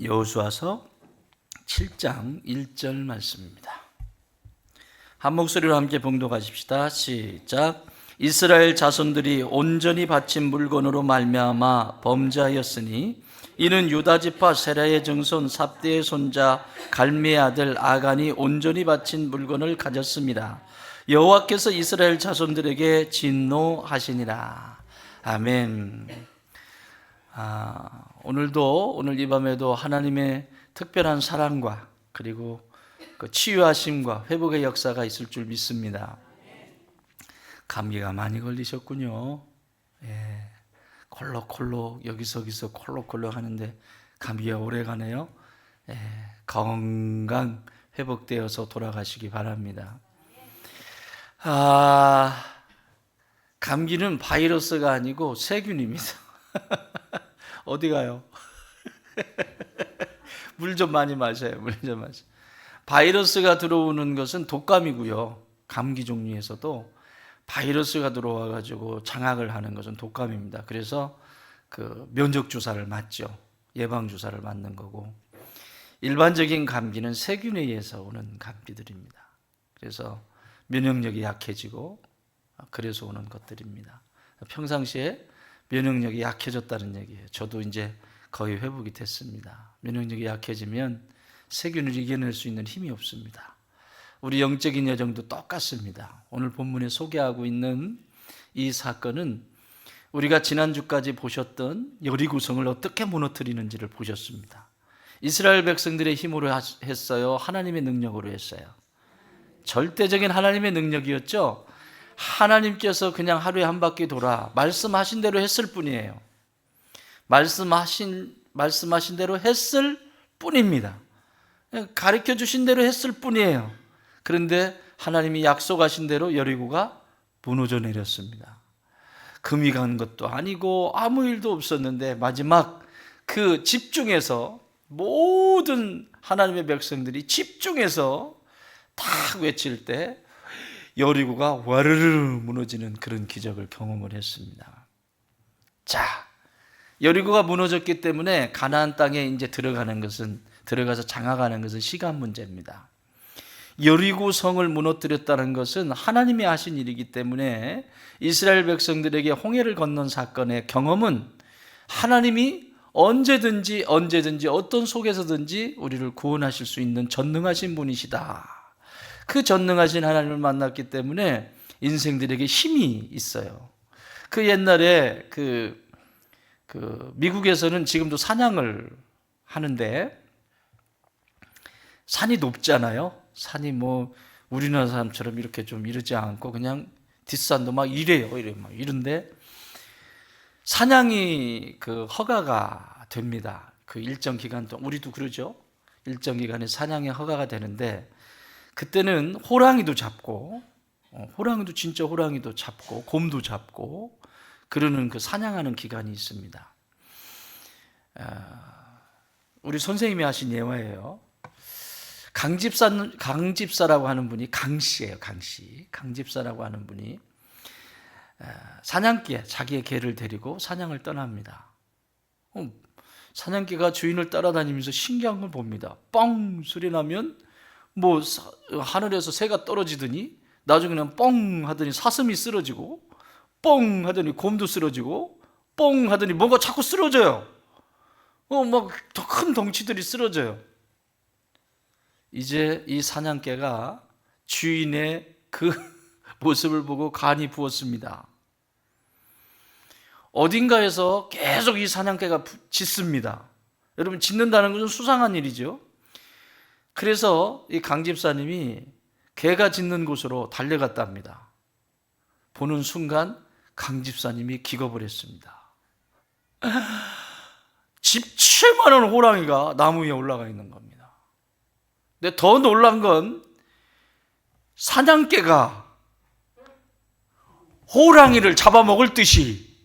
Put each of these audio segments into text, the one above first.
여호수아서 7장 1절 말씀입니다. 한 목소리로 함께 봉독하십시다. 시작. 이스라엘 자손들이 온전히 바친 물건으로 말미암아 범죄하였으니 이는 유다 지파 세라의 증손 삽대의 손자 갈미의 아들 아간이 온전히 바친 물건을 가졌습니다. 여호와께서 이스라엘 자손들에게 진노하시니라. 아멘. 오늘 이 밤에도 하나님의 특별한 사랑과 그리고 그 치유하심과 회복의 역사가 있을 줄 믿습니다. 감기가 많이 걸리셨군요. 콜록콜록 여기저기서 콜록콜록 하는데 감기가 오래 가네요. 건강 회복되어서 돌아가시기 바랍니다. 감기는 바이러스가 아니고 세균입니다. 어디 가요? 물 좀 많이 마셔요. 물 좀 마셔. 바이러스가 들어오는 것은 독감이고요. 감기 종류에서도 바이러스가 들어와 가지고 장악을 하는 것은 독감입니다. 그래서 그 면역 주사를 맞죠. 예방 주사를 맞는 거고, 일반적인 감기는 세균에 의해서 오는 감기들입니다. 그래서 면역력이 약해지고 그래서 오는 것들입니다. 평상시에 면역력이 약해졌다는 얘기예요. 저도 이제 거의 회복이 됐습니다. 면역력이 약해지면 세균을 이겨낼 수 있는 힘이 없습니다. 우리 영적인 여정도 똑같습니다. 오늘 본문에 소개하고 있는 이 사건은 우리가 지난주까지 보셨던 여리고성을 어떻게 무너뜨리는지를 보셨습니다. 이스라엘 백성들의 힘으로 했어요? 하나님의 능력으로 했어요? 절대적인 하나님의 능력이었죠. 하나님께서 그냥 하루에 한 바퀴 돌아 말씀하신 대로 했을 뿐이에요. 말씀하신 대로 했을 뿐입니다. 가르쳐 주신 대로 했을 뿐이에요. 그런데 하나님이 약속하신 대로 여리고가 무너져 내렸습니다. 금이 간 것도 아니고 아무 일도 없었는데 마지막 그 집중해서 모든 하나님의 백성들이 집중해서 딱 외칠 때 여리고가 와르르 무너지는 그런 기적을 경험을 했습니다. 자, 여리고가 무너졌기 때문에 가나안 땅에 이제 들어가서 장악하는 것은 시간 문제입니다. 여리고 성을 무너뜨렸다는 것은 하나님이 하신 일이기 때문에 이스라엘 백성들에게 홍해를 건넌 사건의 경험은 하나님이 언제든지 어떤 속에서든지 우리를 구원하실 수 있는 전능하신 분이시다. 그 전능하신 하나님을 만났기 때문에 인생들에게 힘이 있어요. 그 옛날에 미국에서는 지금도 사냥을 하는데 산이 높잖아요. 산이 뭐 우리나라 사람처럼 이렇게 좀 이러지 않고 그냥 뒷산도 막 이런데 사냥이 허가가 됩니다. 그 일정 기간 동안 우리도 그러죠. 일정 기간에 사냥이 허가가 되는데 그때는 호랑이도 잡고 진짜 호랑이도 잡고 곰도 잡고 그러는 그 사냥하는 기간이 있습니다. 우리 선생님이 하신 예화예요. 강집사라고 하는 분이 강씨예요. 강집사라고 하는 분이 사냥개에 자기의 개를 데리고 사냥을 떠납니다. 사냥개가 주인을 따라다니면서 신기한 걸 봅니다. 뻥 소리 나면 뭐 하늘에서 새가 떨어지더니 나중에 그냥 뻥 하더니 사슴이 쓰러지고 뻥 하더니 곰도 쓰러지고 뻥 하더니 뭔가 자꾸 쓰러져요. 막 더 큰 덩치들이 쓰러져요. 이제 이 사냥개가 주인의 그 모습을 보고 간이 부었습니다. 어딘가에서 계속 이 사냥개가 짖습니다. 여러분, 짖는다는 것은 수상한 일이죠. 그래서 이 강집사님이 개가 짖는 곳으로 달려갔답니다. 보는 순간 강집사님이 기겁을 했습니다. 집채만한 호랑이가 나무 위에 올라가 있는 겁니다. 근데 더 놀란 건 사냥개가 호랑이를 잡아먹을 듯이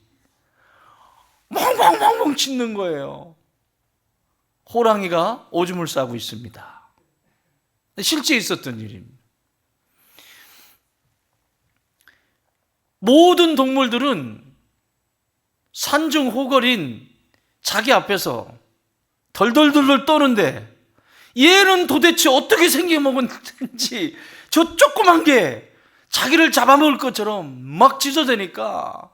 멍멍멍멍 짖는 거예요. 호랑이가 오줌을 싸고 있습니다. 실제 있었던 일입니다. 모든 동물들은 산중 호걸인 자기 앞에서 덜덜덜덜 떠는데 얘는 도대체 어떻게 생겨먹었는지 저 조그만 게 자기를 잡아먹을 것처럼 막 짖어대니까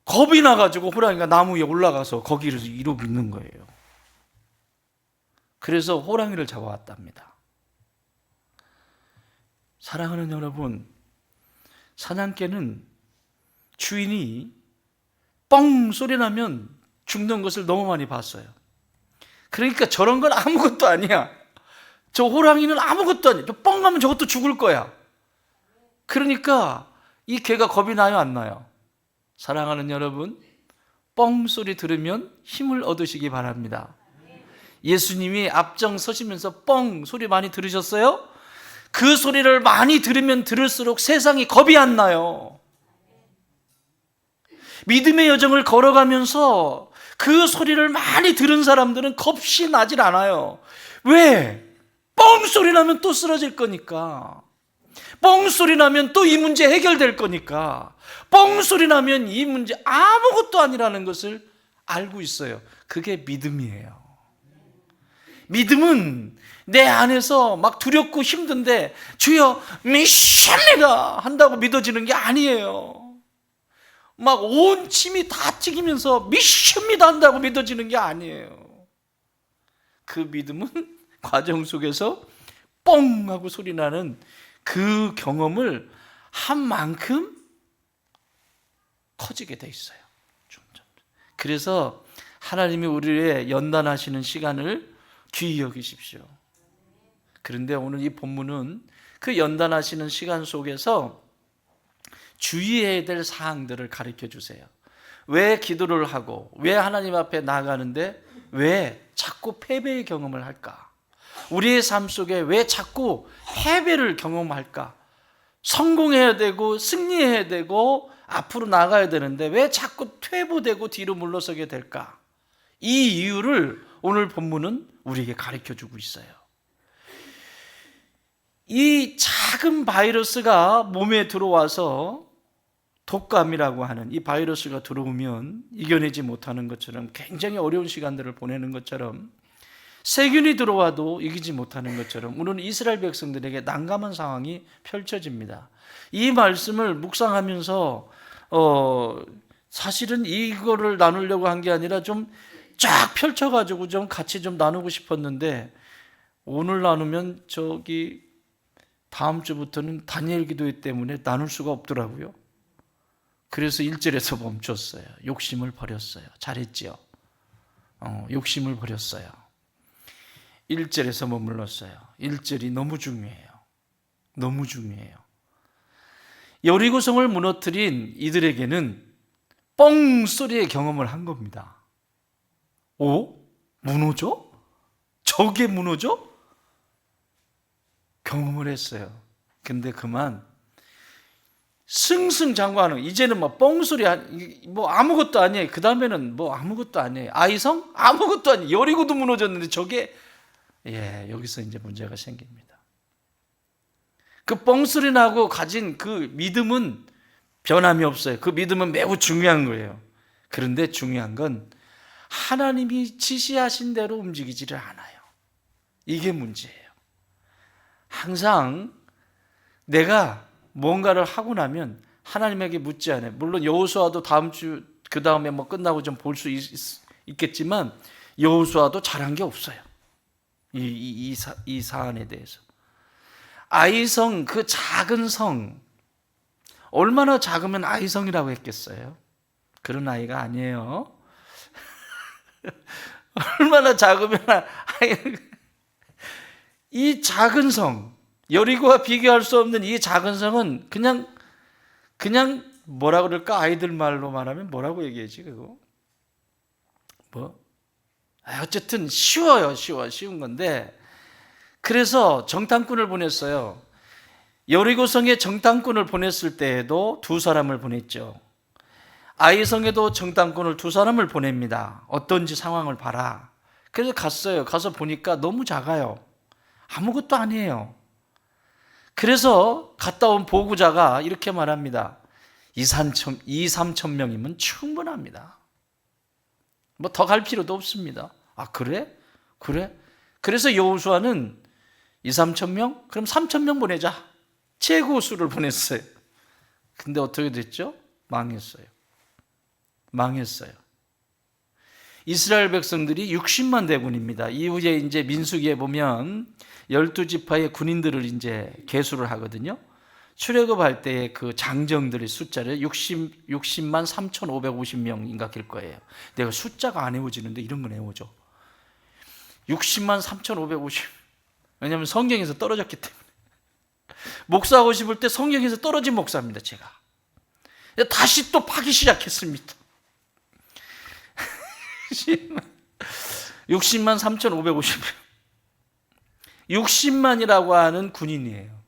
겁이 나가지고 호랑이가 나무 위에 올라가서 거기를 이러고 있는 거예요. 그래서 호랑이를 잡아왔답니다. 사랑하는 여러분, 사냥개는 주인이 뻥 소리 나면 죽는 것을 너무 많이 봤어요. 그러니까 저런 건 아무것도 아니야. 저 호랑이는 아무것도 아니야. 뻥 하면 저것도 죽을 거야. 그러니까 이 개가 겁이 나요, 안 나요? 사랑하는 여러분, 뻥 소리 들으면 힘을 얻으시기 바랍니다. 예수님이 앞장서시면서 뻥 소리 많이 들으셨어요? 그 소리를 많이 들으면 들을수록 세상이 겁이 안 나요. 믿음의 여정을 걸어가면서 그 소리를 많이 들은 사람들은 겁이 나질 않아요. 왜? 뻥 소리 나면 또 쓰러질 거니까. 뻥 소리 나면 또 이 문제 해결될 거니까. 뻥 소리 나면 이 문제 아무것도 아니라는 것을 알고 있어요. 그게 믿음이에요. 믿음은 내 안에서 막 두렵고 힘든데 주여 믿습니다 한다고 믿어지는 게 아니에요. 막 온 침이 다 튀기면서 믿습니다 한다고 믿어지는 게 아니에요. 그 믿음은 과정 속에서 뻥 하고 소리 나는 그 경험을 한 만큼 커지게 돼 있어요. 그래서 하나님이 우리의 연단하시는 시간을 귀히 여기십시오. 그런데 오늘 이 본문은 그 연단하시는 시간 속에서 주의해야 될 사항들을 가르쳐 주세요. 왜 기도를 하고 왜 하나님 앞에 나아가는데 왜 자꾸 패배의 경험을 할까? 우리의 삶 속에 왜 자꾸 패배를 경험할까? 성공해야 되고 승리해야 되고 앞으로 나가야 되는데 왜 자꾸 퇴보되고 뒤로 물러서게 될까? 이 이유를 오늘 본문은 우리에게 가르쳐 주고 있어요. 이 작은 바이러스가 몸에 들어와서 독감이라고 하는 이 바이러스가 들어오면 이겨내지 못하는 것처럼 굉장히 어려운 시간들을 보내는 것처럼 세균이 들어와도 이기지 못하는 것처럼 오늘 이스라엘 백성들에게 난감한 상황이 펼쳐집니다. 이 말씀을 묵상하면서 사실은 이거를 나누려고 한 게 아니라 좀 쫙 펼쳐가지고 좀 같이 좀 나누고 싶었는데 오늘 나누면 다음 주부터는 다니엘 기도회 때문에 나눌 수가 없더라고요. 그래서 1절에서 멈췄어요. 욕심을 버렸어요. 잘했지요? 욕심을 버렸어요. 1절에서 머물렀어요. 1절이 너무 중요해요. 너무 중요해요. 여리고성을 무너뜨린 이들에게는 뻥 소리의 경험을 한 겁니다. 오? 무너져? 저게 무너져? 경험을 했어요. 근데 그만 승승장구하는, 이제는 뭐 뻥소리, 뭐 아무것도 아니에요. 그 다음에는 뭐 아무것도 아니에요. 아이성? 아무것도 아니에요. 여리고도 무너졌는데 저게, 여기서 이제 문제가 생깁니다. 그 뻥소리 나고 가진 그 믿음은 변함이 없어요. 그 믿음은 매우 중요한 거예요. 그런데 중요한 건 하나님이 지시하신 대로 움직이지를 않아요. 이게 문제예요. 항상 내가 뭔가를 하고 나면 하나님에게 묻지 않아요. 물론 여호수아도 다음 주 그 다음에 뭐 끝나고 좀 볼 수 있겠지만 여호수아도 잘한 게 없어요. 이 사안에 대해서. 아이성, 그 작은 성, 얼마나 작으면 아이성이라고 했겠어요? 그런 아이가 아니에요. 얼마나 작으면 이 작은 성, 여리고와 비교할 수 없는 이 작은 성은 그냥 뭐라 그럴까? 아이들 말로 말하면 뭐라고 얘기하지 그거? 어쨌든 쉬워요. 쉬운 건데, 그래서 정탐꾼을 보냈어요. 여리고성에 정탐꾼을 보냈을 때에도 두 사람을 보냈죠. 아이성에도 정탐꾼을 두 사람을 보냅니다. 어떤지 상황을 봐라. 그래서 갔어요. 가서 보니까 너무 작아요. 아무것도 아니에요. 그래서 갔다 온 보고자가 이렇게 말합니다. 2, 3천 명이면 충분합니다. 뭐 더 갈 필요도 없습니다. 아, 그래? 그래? 그래서 여호수아는 2, 3천 명? 그럼 3천 명 보내자. 최고 수를 보냈어요. 근데 어떻게 됐죠? 망했어요. 망했어요. 이스라엘 백성들이 60만 대군입니다. 이후에 이제 민수기에 보면 12지파의 군인들을 이제 계수를 하거든요. 출애굽할 때의 그 장정들의 숫자를 60만 3,550명인가 길 거예요. 내가 숫자가 안 외워지는데 이런 건 외워져. 60만 3,550. 왜냐하면 성경에서 떨어졌기 때문에. 목사하고 싶을 때 성경에서 떨어진 목사입니다, 제가. 다시 또 파기 시작했습니다. 60만 3,550명. 60만이라고 하는 군인이에요.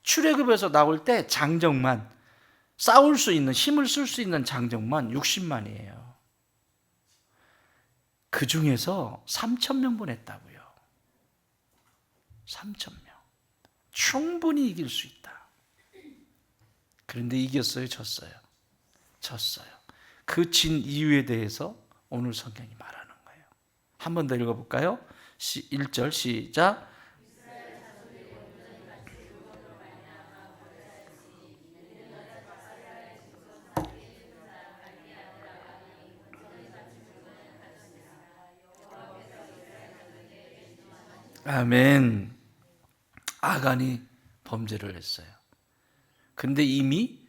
출애굽에서 나올 때 장정만, 싸울 수 있는, 힘을 쓸 수 있는 장정만 60만이에요. 그 중에서 3,000명 보냈다고요. 3,000명. 충분히 이길 수 있다. 그런데 이겼어요, 졌어요? 졌어요. 그 진 이유에 대해서 오늘 성경이 말하는 거예요. 한 번 더 읽어볼까요? 1절 시작. 아멘. 아간이 범죄를 했어요. 근데 이미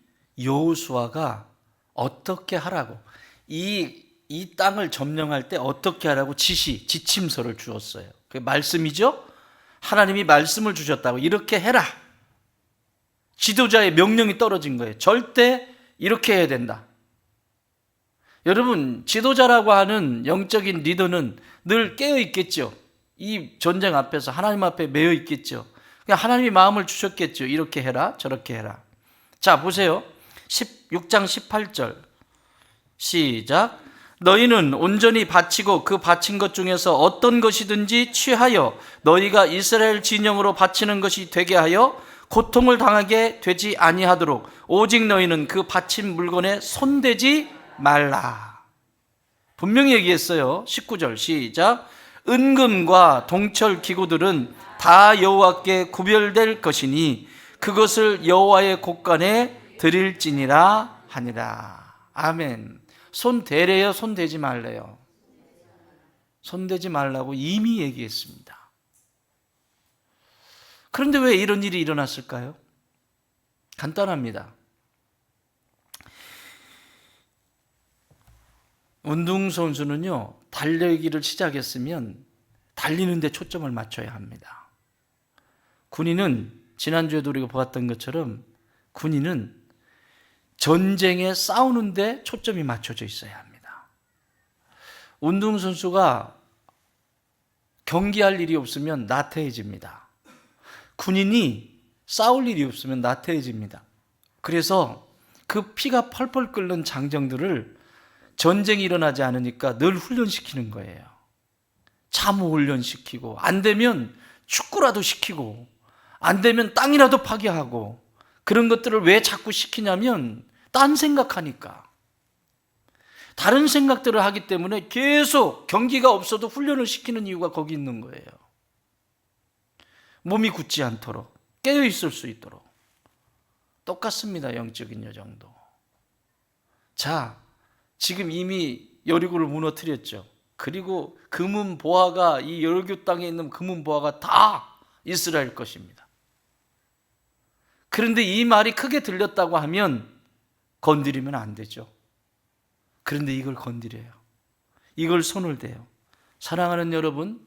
여호수아가 어떻게 하라고, 이 땅을 점령할 때 어떻게 하라고 지침서를 주었어요. 그게 말씀이죠? 하나님이 말씀을 주셨다고, 이렇게 해라. 지도자의 명령이 떨어진 거예요. 절대 이렇게 해야 된다. 여러분, 지도자라고 하는 영적인 리더는 늘 깨어 있겠죠. 이 전쟁 앞에서 하나님 앞에 매여 있겠죠. 하나님이 마음을 주셨겠죠. 이렇게 해라, 저렇게 해라. 자, 보세요. 6장 18절 시작. 너희는 온전히 바치고 그 바친 것 중에서 어떤 것이든지 취하여 너희가 이스라엘 진영으로 바치는 것이 되게 하여 고통을 당하게 되지 아니하도록 오직 너희는 그 바친 물건에 손대지 말라. 분명히 얘기했어요. 19절 시작. 은금과 동철 기구들은 다 여호와께 구별될 것이니 그것을 여호와의 곳간에 드릴지니라 하니라. 아멘. 손 대래요, 손 대지 말래요? 손 대지 말라고 이미 얘기했습니다. 그런데 왜 이런 일이 일어났을까요? 간단합니다. 운동선수는요, 달리기를 시작했으면 달리는 데 초점을 맞춰야 합니다. 군인은 지난주에도 우리가 보았던 것처럼 군인은 전쟁에 싸우는데 초점이 맞춰져 있어야 합니다. 운동선수가 경기할 일이 없으면 나태해집니다. 군인이 싸울 일이 없으면 나태해집니다. 그래서 그 피가 펄펄 끓는 장정들을 전쟁이 일어나지 않으니까 늘 훈련시키는 거예요. 참호 훈련시키고, 안 되면 축구라도 시키고, 안 되면 땅이라도 파괴하고, 그런 것들을 왜 자꾸 시키냐면 딴 생각하니까. 다른 생각들을 하기 때문에 계속 경기가 없어도 훈련을 시키는 이유가 거기 있는 거예요. 몸이 굳지 않도록, 깨어 있을 수 있도록. 똑같습니다, 영적인 여정도. 자, 지금 이미 여리고를 무너뜨렸죠. 그리고 금은 보화가, 이 여리고 땅에 있는 금은 보화가 다 이스라엘 것입니다. 그런데 이 말이 크게 들렸다고 하면 건드리면 안 되죠. 그런데 이걸 건드려요. 이걸 손을 대요. 사랑하는 여러분,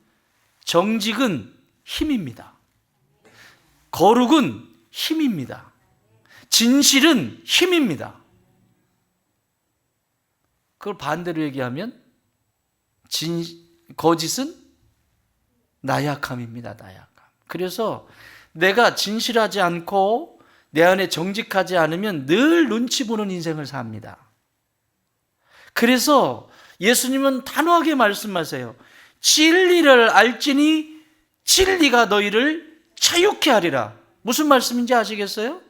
정직은 힘입니다. 거룩은 힘입니다. 진실은 힘입니다. 그걸 반대로 얘기하면 거짓은 나약함입니다. 나약함. 그래서 내가 진실하지 않고 내 안에 정직하지 않으면 늘 눈치 보는 인생을 삽니다. 그래서 예수님은 단호하게 말씀하세요. 진리를 알지니 진리가 너희를 자유케 하리라. 무슨 말씀인지 아시겠어요?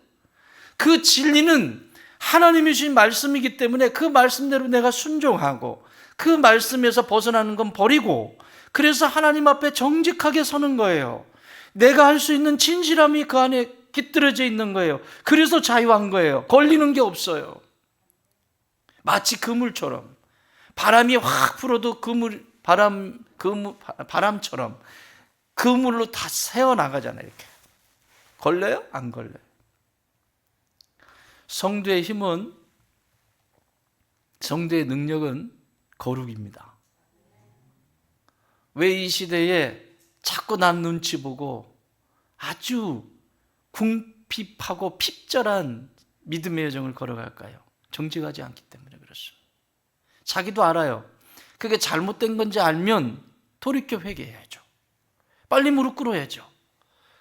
그 진리는 하나님이 주신 말씀이기 때문에 그 말씀대로 내가 순종하고 그 말씀에서 벗어나는 건 버리고, 그래서 하나님 앞에 정직하게 서는 거예요. 내가 할 수 있는 진실함이 그 안에 깃들어져 있는 거예요. 그래서 자유한 거예요. 걸리는 게 없어요. 마치 그물처럼 바람이 확 불어도 바람처럼 그물로 다 새어나가잖아요. 이렇게 걸려요? 안 걸려요. 성도의 힘은, 성도의 능력은 거룩입니다. 왜 이 시대에 자꾸 남 눈치 보고 아주 궁핍하고 핍절한 믿음의 여정을 걸어갈까요? 정직하지 않기 때문에 그렇습니다. 자기도 알아요. 그게 잘못된 건지 알면 돌이켜 회개해야죠. 빨리 무릎 꿇어야죠.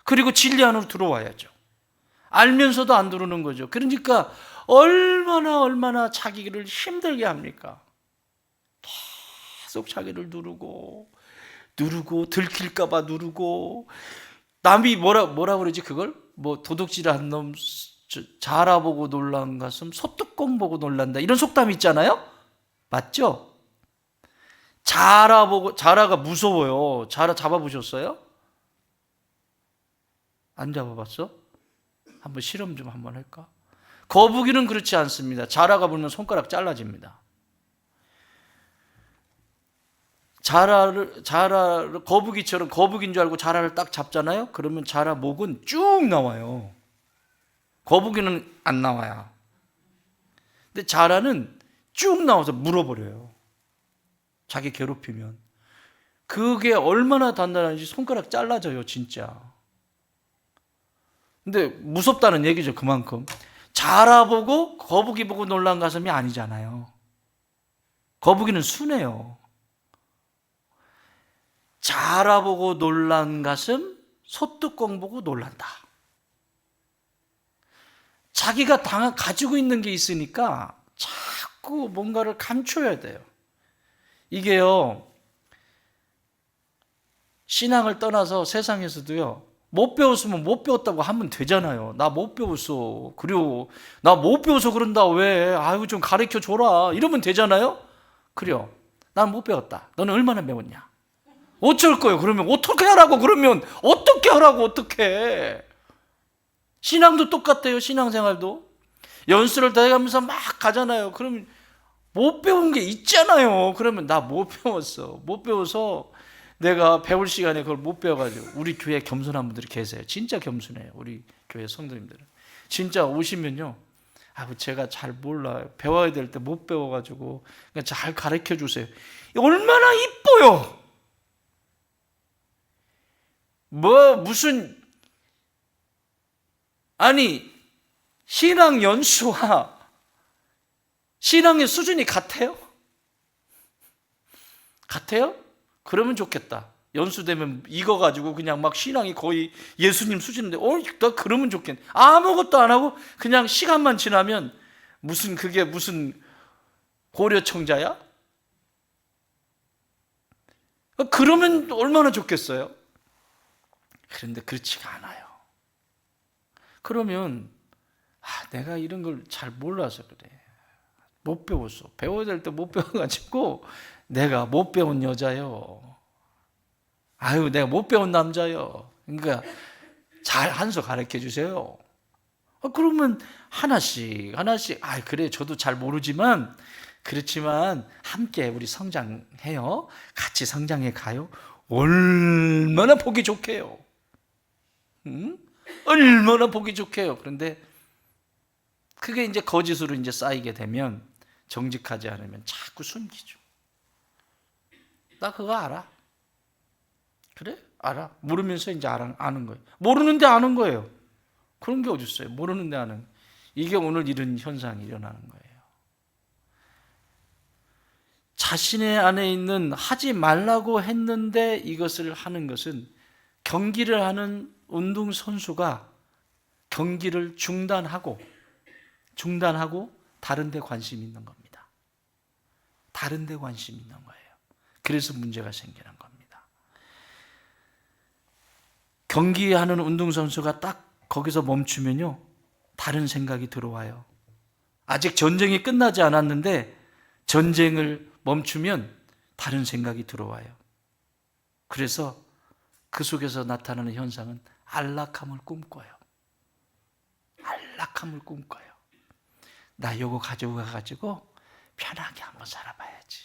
그리고 진리 안으로 들어와야죠. 알면서도 안 들어오는 거죠. 그러니까 얼마나 자기를 힘들게 합니까? 계속 자기를 누르고 들킬까 봐 누르고, 남이 뭐라 그러지 그걸? 뭐 도둑질한 놈 자라보고 놀란 가슴 소뚜껑 보고 놀란다, 이런 속담 있잖아요. 맞죠? 자라가 무서워요. 자라 잡아보셨어요? 안 잡아봤어? 한번 실험 좀 한번 할까? 거북이는 그렇지 않습니다. 자라가 불면 손가락 잘라집니다. 자라를 거북이처럼, 거북이인 줄 알고 자라를 딱 잡잖아요. 그러면 자라 목은 쭉 나와요. 거북이는 안 나와요. 근데 자라는 쭉 나와서 물어버려요. 자기 괴롭히면. 그게 얼마나 단단한지 손가락 잘라져요, 진짜. 근데 무섭다는 얘기죠, 그만큼. 자라 보고 거북이 보고 놀란 가슴이 아니잖아요. 거북이는 순해요. 자라 보고 놀란 가슴, 소뚜껑 보고 놀란다. 자기가 가지고 있는 게 있으니까 자꾸 뭔가를 감춰야 돼요. 이게요, 신앙을 떠나서 세상에서도요, 못 배웠으면 못 배웠다고 하면 되잖아요. 나 못 배웠어. 그래요. 나 못 배워서 그런다. 왜? 아유, 좀 가르쳐 줘라. 이러면 되잖아요. 그래요. 난 못 배웠다. 너는 얼마나 배웠냐? 어쩔 거예요? 그러면 어떻게 하라고? 그러면 어떻게 하라고? 어떻게? 신앙도 똑같아요. 신앙생활도 연수를 다 해가면서 막 가잖아요. 그러면 못 배운 게 있잖아요. 그러면 나 못 배웠어. 못 배워서 내가 배울 시간에 그걸 못 배워가지고. 우리 교회 겸손한 분들이 계세요. 진짜 겸손해요. 우리 교회 성도님들은 진짜 오시면요, 제가 잘 몰라요. 배워야 될 때 못 배워가지고 그냥 잘 가르쳐 주세요. 얼마나 이뻐요. 무슨, 아니, 신앙 연수와 신앙의 수준이 같아요? 같아요? 그러면 좋겠다. 연수되면 익어가지고 그냥 막 신앙이 거의 예수님 수준인데, 나 그러면 좋겠네. 아무것도 안 하고 그냥 시간만 지나면 그게 무슨 고려청자야? 그러면 얼마나 좋겠어요? 그런데 그렇지가 않아요. 그러면 내가 이런 걸 잘 몰라서 그래. 못 배웠어. 배워야 될 때 못 배워가지고 내가 못 배운 여자요. 내가 못 배운 남자요. 그러니까 잘 한 수 가르쳐 주세요. 그러면 하나씩 그래, 저도 잘 모르지만 그렇지만 함께 우리 성장해요. 같이 성장해 가요. 얼마나 보기 좋게요. 얼마나 보기 좋게요. 그런데 그게 이제 거짓으로 이제 쌓이게 되면, 정직하지 않으면 자꾸 숨기죠. 나 그거 알아. 그래? 알아. 모르면서 이제 아는 거예요. 모르는데 아는 거예요. 그런 게 어디 있어요? 모르는데 아는. 이게 오늘 이런 현상이 일어나는 거예요. 자신의 안에 있는, 하지 말라고 했는데 이것을 하는 것은, 경기를 하는 운동선수가 경기를 중단하고 다른 데 관심이 있는 겁니다. 다른 데 관심이 있는 거예요. 그래서 문제가 생기는 겁니다. 경기하는 운동선수가 딱 거기서 멈추면요, 다른 생각이 들어와요. 아직 전쟁이 끝나지 않았는데 전쟁을 멈추면 다른 생각이 들어와요. 그래서 그 속에서 나타나는 현상은 안락함을 꿈꿔요. 안락함을 꿈꿔요. 나 요거 가지고 편하게 한번 살아봐야지.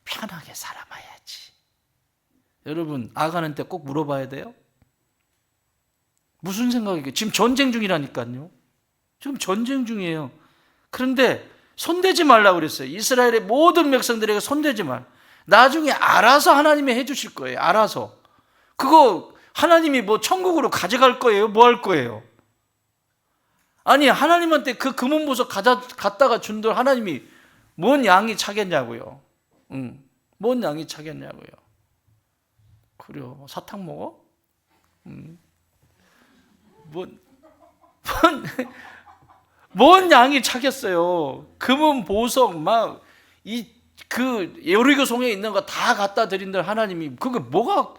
편하게 살아봐야지. 여러분, 아간한테 꼭 물어봐야 돼요. 무슨 생각이에요? 지금 전쟁 중이라니까요. 지금 전쟁 중이에요. 그런데 손대지 말라고 그랬어요. 이스라엘의 모든 백성들에게 손대지 말. 나중에 알아서 하나님이 해주실 거예요. 알아서. 그거 하나님이 뭐 천국으로 가져갈 거예요? 뭐 할 거예요? 아니, 하나님한테 그 금은보석 갖다가 준들 하나님이 뭔 양이 차겠냐고요. 뭔 양이 차겠냐고요. 그래요. 사탕 먹어? 뭔 양이 차겠어요. 금은보석 그 여리고 성에 있는 거 다 갖다 드린들 하나님이 그게 뭐가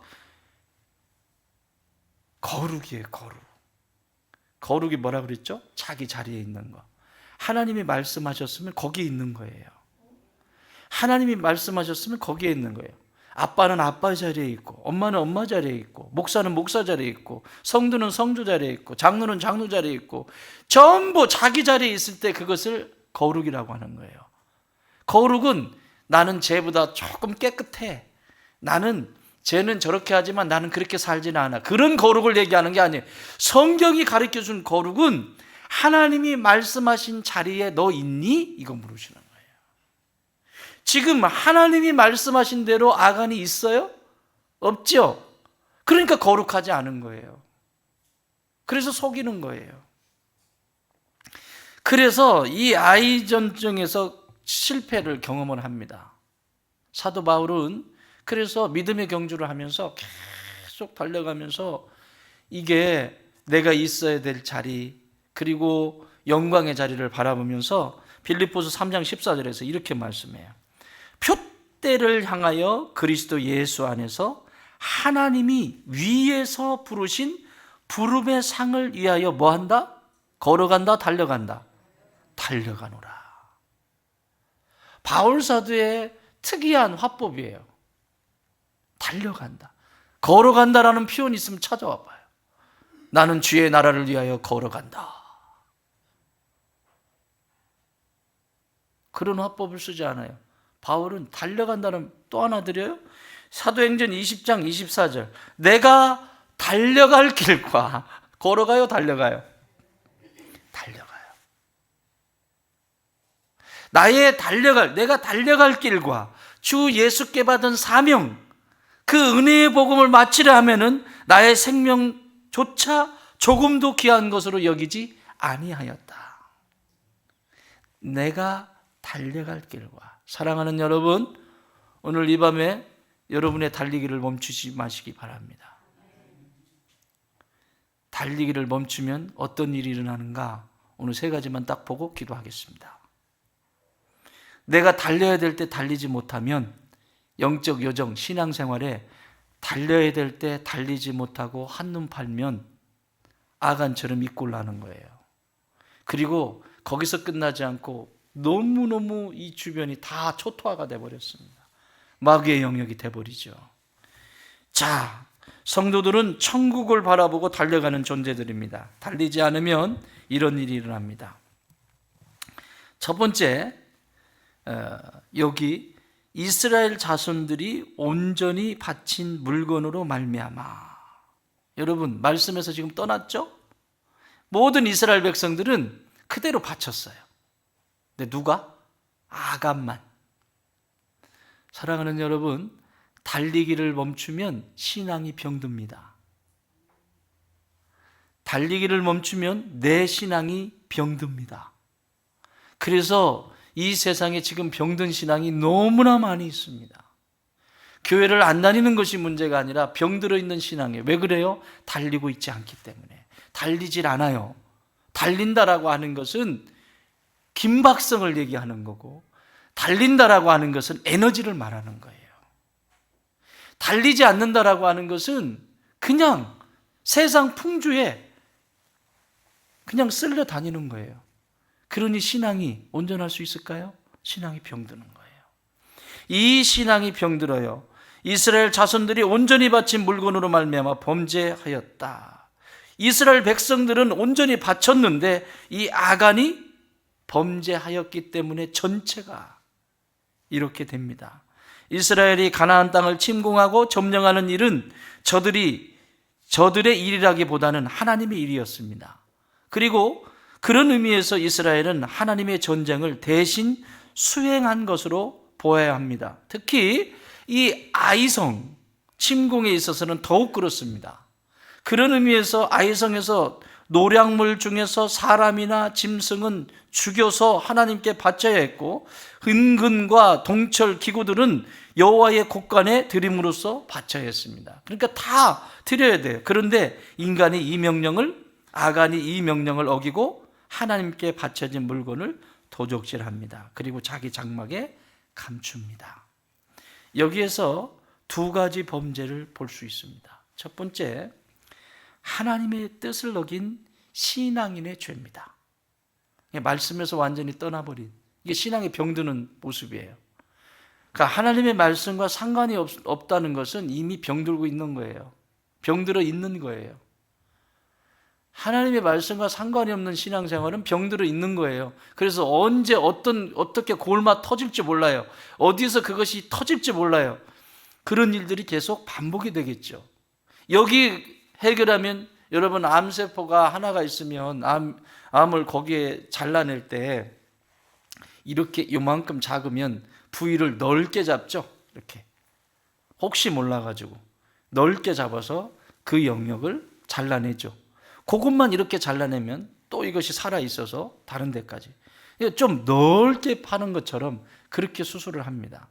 거룩이에요. 거룩이 뭐라 그랬죠? 자기 자리에 있는 거. 하나님이 말씀하셨으면 거기에 있는 거예요. 하나님이 말씀하셨으면 거기에 있는 거예요. 아빠는 아빠 자리에 있고, 엄마는 엄마 자리에 있고, 목사는 목사 자리에 있고, 성도는 성도 자리에 있고, 장로는 장로 자리에 있고, 전부 자기 자리에 있을 때 그것을 거룩이라고 하는 거예요. 거룩은 나는 쟤보다 조금 깨끗해. 쟤는 저렇게 하지만 나는 그렇게 살지는 않아. 그런 거룩을 얘기하는 게 아니에요. 성경이 가르쳐준 거룩은 하나님이 말씀하신 자리에 너 있니? 이거 물으시는 거예요. 지금 하나님이 말씀하신 대로 아간이 있어요? 없죠? 그러니까 거룩하지 않은 거예요. 그래서 속이는 거예요. 그래서 이 아이 전쟁에서 실패를 경험을 합니다. 사도 바울은 그래서 믿음의 경주를 하면서 계속 달려가면서 이게 내가 있어야 될 자리, 그리고 영광의 자리를 바라보면서 빌립보서 3장 14절에서 이렇게 말씀해요. 표대를 향하여 그리스도 예수 안에서 하나님이 위에서 부르신 부름의 상을 위하여 뭐한다? 걸어간다? 달려간다? 달려가노라. 바울 사도의 특이한 화법이에요. 달려간다. 걸어간다라는 표현이 있으면 찾아와 봐요. 나는 주의 나라를 위하여 걸어간다. 그런 화법을 쓰지 않아요. 바울은 달려간다는 또 하나 드려요. 사도행전 20장 24절. 내가 달려갈 길과 걸어가요, 달려가요? 달려가요. 내가 달려갈 길과 주 예수께 받은 사명, 그 은혜의 복음을 마치려 하면은 나의 생명조차 조금도 귀한 것으로 여기지 아니하였다. 내가 달려갈 길과. 사랑하는 여러분, 오늘 이 밤에 여러분의 달리기를 멈추지 마시기 바랍니다. 달리기를 멈추면 어떤 일이 일어나는가? 오늘 세 가지만 딱 보고 기도하겠습니다. 내가 달려야 될 때 달리지 못하면 영적 여정, 신앙생활에 달려야 될 때 달리지 못하고 한눈 팔면 아간처럼 이 꼴 나는 거예요. 그리고 거기서 끝나지 않고 너무너무 이 주변이 다 초토화가 돼버렸습니다. 마귀의 영역이 돼버리죠. 자, 성도들은 천국을 바라보고 달려가는 존재들입니다. 달리지 않으면 이런 일이 일어납니다. 첫 번째, 여기 이스라엘 자손들이 온전히 바친 물건으로 말미암아. 여러분, 말씀에서 지금 떠났죠? 모든 이스라엘 백성들은 그대로 바쳤어요. 근데 누가? 아간만. 사랑하는 여러분, 달리기를 멈추면 신앙이 병듭니다. 달리기를 멈추면 내 신앙이 병듭니다. 그래서 이 세상에 지금 병든 신앙이 너무나 많이 있습니다. 교회를 안 다니는 것이 문제가 아니라 병들어 있는 신앙이에요. 왜 그래요? 달리고 있지 않기 때문에. 달리질 않아요. 달린다라고 하는 것은 긴박성을 얘기하는 거고, 달린다라고 하는 것은 에너지를 말하는 거예요. 달리지 않는다라고 하는 것은 그냥 세상 풍주에 그냥 쓸려 다니는 거예요. 그러니 신앙이 온전할 수 있을까요? 신앙이 병드는 거예요. 이 신앙이 병들어요. 이스라엘 자손들이 온전히 바친 물건으로 말미암아 범죄하였다. 이스라엘 백성들은 온전히 바쳤는데 이 아간이 범죄하였기 때문에 전체가 이렇게 됩니다. 이스라엘이 가나안 땅을 침공하고 점령하는 일은 저들의 일이라기보다는 하나님의 일이었습니다. 그리고 그런 의미에서 이스라엘은 하나님의 전쟁을 대신 수행한 것으로 보아야 합니다. 특히 이 아이성 침공에 있어서는 더욱 그렇습니다. 그런 의미에서 아이성에서 노략물 중에서 사람이나 짐승은 죽여서 하나님께 바쳐야 했고, 은근과 동철 기구들은 여호와의 곳간에 드림으로써 바쳐야 했습니다. 그러니까 다 드려야 돼요. 그런데 인간이 아간이 이 명령을 어기고 하나님께 바쳐진 물건을 도적질합니다. 그리고 자기 장막에 감춥니다. 여기에서 두 가지 범죄를 볼 수 있습니다. 첫 번째, 하나님의 뜻을 어긴 신앙인의 죄입니다. 말씀에서 완전히 떠나버린, 이게 신앙이 병드는 모습이에요. 그러니까 하나님의 말씀과 상관이 없다는 것은 이미 병들고 있는 거예요. 병들어 있는 거예요. 하나님의 말씀과 상관이 없는 신앙생활은 병들어 있는 거예요. 그래서 언제 어떻게 골마 터질지 몰라요. 어디서 그것이 터질지 몰라요. 그런 일들이 계속 반복이 되겠죠. 여기 해결하면, 여러분 암세포가 하나가 있으면 암을 거기에 잘라낼 때 이렇게 요만큼 작으면 부위를 넓게 잡죠. 이렇게 혹시 몰라가지고 넓게 잡아서 그 영역을 잘라내죠. 그것만 이렇게 잘라내면 또 이것이 살아있어서 다른 데까지 좀 넓게 파는 것처럼 그렇게 수술을 합니다.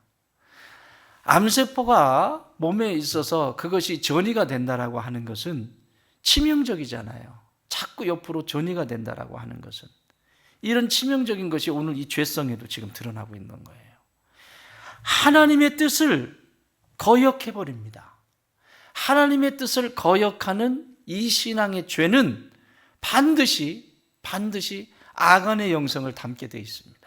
암세포가 몸에 있어서 그것이 전이가 된다라고 하는 것은 치명적이잖아요. 자꾸 옆으로 전이가 된다라고 하는 것은, 이런 치명적인 것이 오늘 이 죄성에도 지금 드러나고 있는 거예요. 하나님의 뜻을 거역해버립니다. 하나님의 뜻을 거역하는 이 신앙의 죄는 반드시 아간의 영성을 담게 되어 있습니다.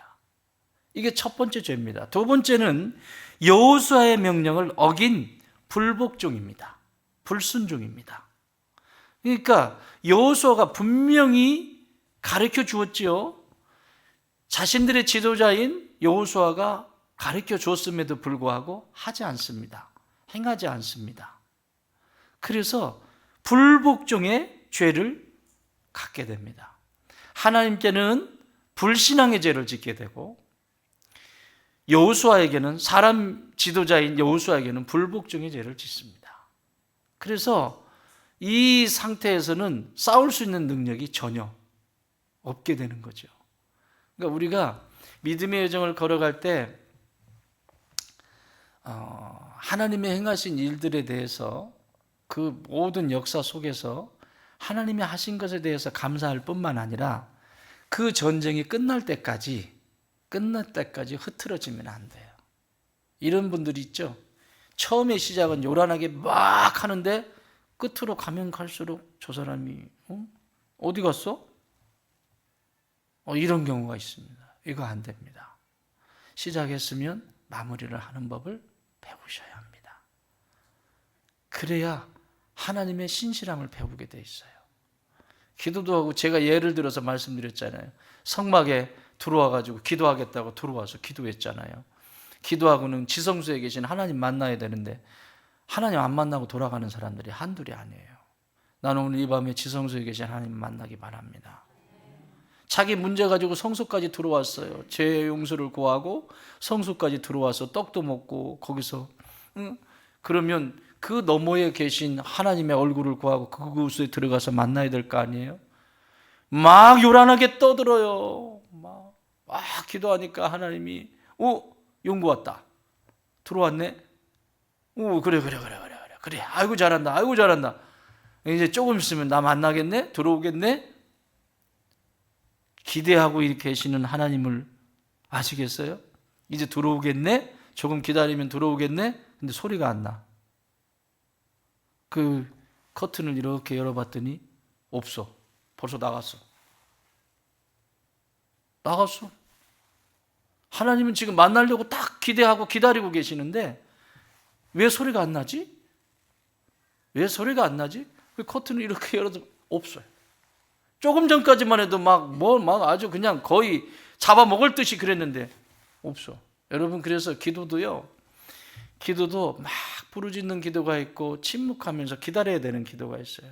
이게 첫 번째 죄입니다. 두 번째는 여호수아의 명령을 어긴 불복종입니다. 불순종입니다. 그러니까 여호수아가 분명히 가르쳐 주었지요. 자신들의 지도자인 여호수아가 가르쳐 주었음에도 불구하고 하지 않습니다. 행하지 않습니다. 그래서 불복종의 죄를 갖게 됩니다. 하나님께는 불신앙의 죄를 짓게 되고, 여호수아에게는, 사람 지도자인 여호수아에게는 불복종의 죄를 짓습니다. 그래서 이 상태에서는 싸울 수 있는 능력이 전혀 없게 되는 거죠. 그러니까 우리가 믿음의 여정을 걸어갈 때 하나님의 행하신 일들에 대해서, 그 모든 역사 속에서 하나님이 하신 것에 대해서 감사할 뿐만 아니라 그 전쟁이 끝날 때까지 흐트러지면 안 돼요. 이런 분들이 있죠. 처음에 시작은 요란하게 막 하는데 끝으로 가면 갈수록 저 사람이 어디 갔어? 이런 경우가 있습니다. 이거 안 됩니다. 시작했으면 마무리를 하는 법을 배우셔야 합니다. 그래야 하나님의 신실함을 배우게 돼 있어요. 기도도 하고, 제가 예를 들어서 말씀드렸잖아요. 성막에 들어와가지고 기도하겠다고 들어와서 기도했잖아요. 기도하고는 지성소에 계신 하나님 만나야 되는데 하나님 안 만나고 돌아가는 사람들이 한둘이 아니에요. 나는 오늘 이 밤에 지성소에 계신 하나님 만나기 바랍니다. 자기 문제 가지고 성소까지 들어왔어요. 죄 용서를 구하고 성소까지 들어와서 떡도 먹고 거기서 그러면 그 너머에 계신 하나님의 얼굴을 구하고 그곳에 들어가서 만나야 될 거 아니에요? 막 요란하게 떠들어요. 막 기도하니까 하나님이 용구 왔다. 들어왔네. 그래. 아이고 잘한다. 이제 조금 있으면 나 만나겠네? 들어오겠네? 기대하고 계시는 하나님을 아시겠어요? 이제 들어오겠네? 조금 기다리면 들어오겠네? 근데 소리가 안 나. 그 커튼을 이렇게 열어봤더니 없어. 벌써 나갔어. 하나님은 지금 만나려고 딱 기대하고 기다리고 계시는데 왜 소리가 안 나지? 왜 소리가 안 나지? 왜 커튼을 이렇게 열어도 없어요. 조금 전까지만 해도 막 아주 그냥 거의 잡아먹을 듯이 그랬는데 없어. 여러분, 그래서 기도도 막 부르짖는 기도가 있고 침묵하면서 기다려야 되는 기도가 있어요.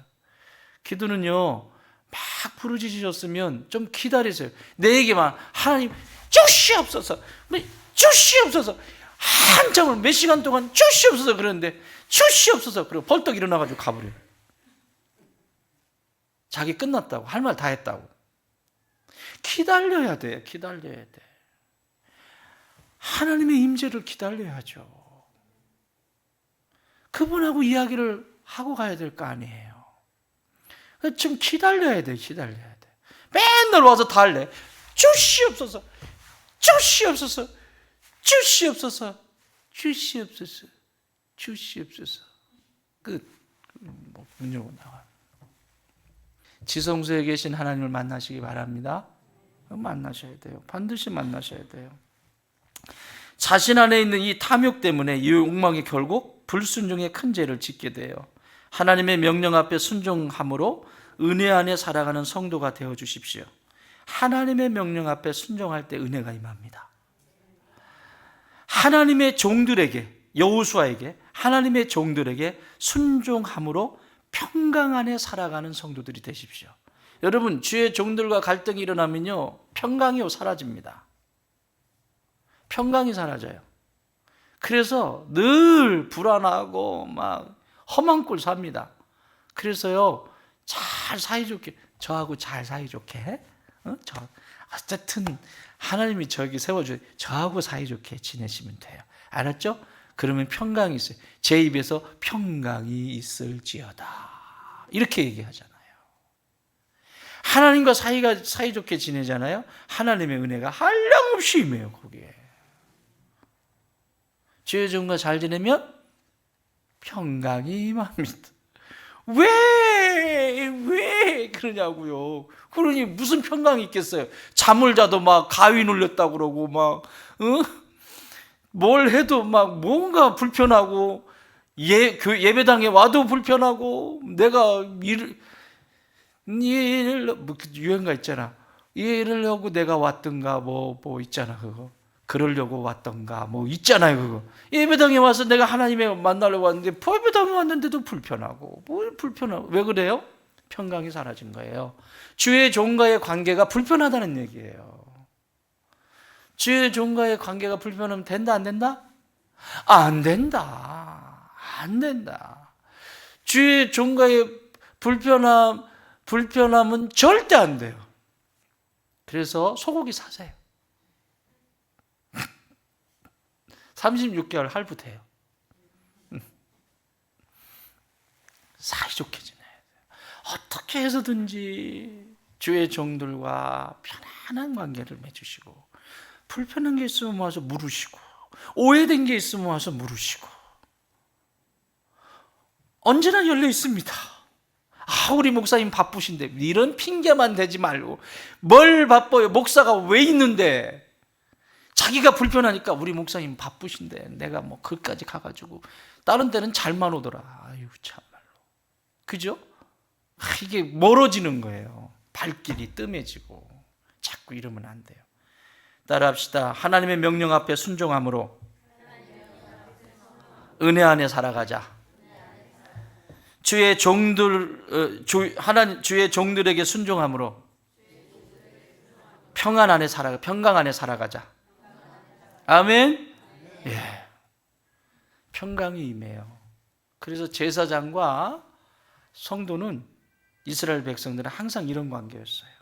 기도는요, 막 부르짖으셨으면 좀 기다리세요. 내 얘기만 하나님 주시옵소서, 주시옵소서, 한참을 몇 시간 동안 주시옵소서 그러는데 주시옵소서 그리고 벌떡 일어나가지고 가버려요. 자기 끝났다고, 할 말 다 했다고. 기다려야 돼. 하나님의 임재를 기다려야죠. 그분하고 이야기를 하고 가야 될 거 아니에요. 좀 기다려야 돼. 맨날 와서 다 할래. 주시옵소서, 주시옵소서, 주시옵소서, 주시옵소서, 주시옵소서. 문 열고 나와. 지성소에 계신 하나님을 만나시기 바랍니다. 만나셔야 돼요. 반드시 만나셔야 돼요. 자신 안에 있는 이 탐욕 때문에 이 욕망이 결국 불순종의 큰 죄를 짓게 돼요. 하나님의 명령 앞에 순종함으로 은혜 안에 살아가는 성도가 되어 주십시오. 하나님의 명령 앞에 순종할 때 은혜가 임합니다. 하나님의 종들에게, 여호수아에게, 하나님의 종들에게 순종함으로 평강 안에 살아가는 성도들이 되십시오. 여러분, 주의 종들과 갈등이 일어나면요, 평강이 사라집니다. 평강이 사라져요. 그래서 늘 불안하고 막 험한 꼴 삽니다. 그래서요, 잘 사이좋게, 저하고 잘 사이좋게 해? 어쨌든 하나님이 저에게 세워줘요. 저하고 사이좋게 지내시면 돼요. 알았죠? 그러면 평강이 있어요. 제 입에서 평강이 있을지어다, 이렇게 얘기하잖아요. 하나님과 사이좋게 지내잖아요. 하나님의 은혜가 한량없이 임해요. 거기에 주의 종과 잘 지내면 평강이 임합니다. 왜 그러냐고요. 그러니 무슨 평강이 있겠어요. 잠을 자도 막 가위 눌렸다고 그러고 막 뭘 해도 막 뭔가 불편하고, 예배당에 와도 불편하고, 내가 유행가 있잖아. 일을 하고 내가 왔던가 뭐 있잖아. 그러려고 왔던가 뭐 있잖아요. 그거 예배당에 와서 내가 하나님을 만나려고 왔는데 예배당에 왔는데도 불편하고, 뭘 불편하고, 왜 그래요? 평강이 사라진 거예요. 주의 종과의 관계가 불편하다는 얘기예요. 주의 종과의 관계가 불편하면 된다, 안 된다? 안 된다. 주의 종과의 불편함은 절대 안 돼요. 그래서 소고기 사세요. 36개월 할부돼요. 사이좋게 지내야 돼요. 어떻게 해서든지 주의 종들과 편안한 관계를 맺으시고, 불편한 게 있으면 와서 물으시고, 오해된 게 있으면 와서 물으시고, 언제나 열려 있습니다. 우리 목사님 바쁘신데, 이런 핑계만 대지 말고, 뭘 바빠요? 목사가 왜 있는데? 자기가 불편하니까 우리 목사님 바쁘신데 내가 뭐 거기까지 가가지고, 다른 데는 잘만 오더라. 아유, 참말로. 그죠? 이게 멀어지는 거예요. 발길이 뜸해지고. 자꾸 이러면 안 돼요. 따라합시다. 하나님의 명령 앞에 순종함으로 은혜 안에 살아가자. 주의 종들에게 순종함으로 평강 안에 살아가자. 아멘. 예. 평강이 임해요. 그래서 제사장과 성도는, 이스라엘 백성들은 항상 이런 관계였어요.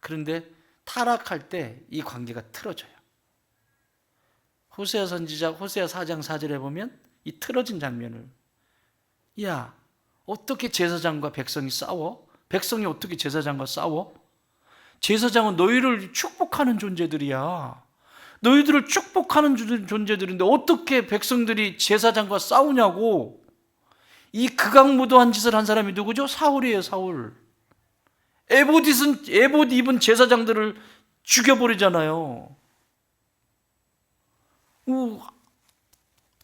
그런데 타락할 때 이 관계가 틀어져요. 호세아 선지자 호세아 4장 4절에 보면 이 틀어진 장면을, 야, 어떻게 제사장과 백성이 싸워? 백성이 어떻게 제사장과 싸워? 제사장은 너희를 축복하는 존재들이야. 너희들을 축복하는 존재들인데 어떻게 백성들이 제사장과 싸우냐고. 이 극악무도한 짓을 한 사람이 누구죠? 사울이에요. 사울. 에봇 입은 제사장들을 죽여버리잖아요.